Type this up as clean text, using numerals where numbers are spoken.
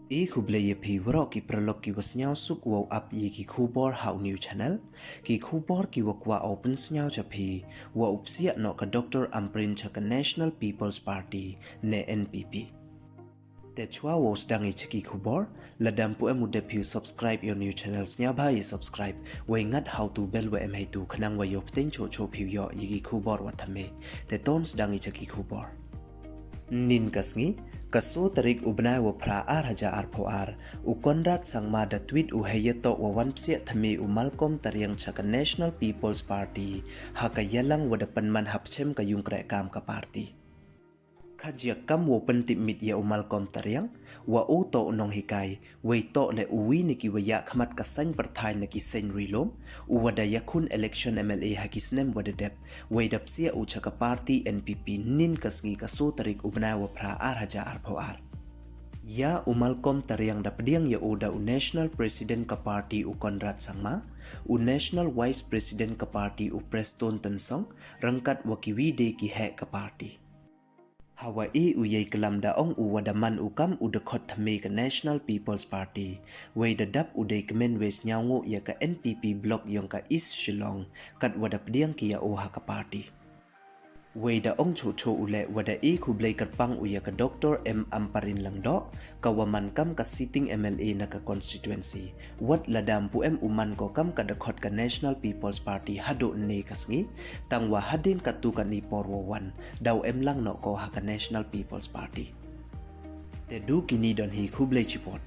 E kubleye pi wro ki prolog ki wasnyaw suk wow up ye ki kubor how new channel ki kubor ki wakwa open snyaw cha pi wa upsia no ka Dr.Ampareen cha ka National People's Party ne NPP. Te chua wow sdangi cha ki kubor ladam pu emu de pi subscribe your new channels nya ba yi subscribe wa ngat how to bell wa em hay tu khanang wa yo pten cho cho pi yo ye ki kubor wa thame te ton sdangi cha ki kubor. Nin kasngi kaso tarik ubnai wa pra raja arpoar u konrad sangma da tweet u hayato wa wanpsia thami u Malcolm taryang chaka National People's Party haka yalang wada panman hapchem ka yung kam ka party kajia kam wo pentip mit ya u Malcolm taryang wa u to nong hikai wei to le uwi niki wa ya khamat kasang parthai naki sen rilom u wada yakun election MLA hakisnem wada dep wei dapsia u chaka party NPP nin kasngi kaso tarik ubnai wa pra raja arpoar ya u Malcolm taryang dapdiang ya uda u National President ka party u Conrad Sangma u National Vice President ka party u Preston Tensong rangkat wakiwi de ki he ka party Hawaii u yei kelam daong u wadaman u kam u dekot thame ka National People's Party wei dadap u dei kemen wes nyawngu ya ka NPP block yong ka East Shillong kat wadap diang ki ya u ha ka party wei da ong cho cho ule wada e kublay katpang u ya ka Dr.Ampareen lang do ka waman kam ka sitting MLA na ka constituency wat ladam pu uman ko kam ka dakot ka National People's Party hado ne kasngi tangwa hadin katu ka ni porwawan daw lang no ko ha ka National People's Party te du kini don hi kublay chipot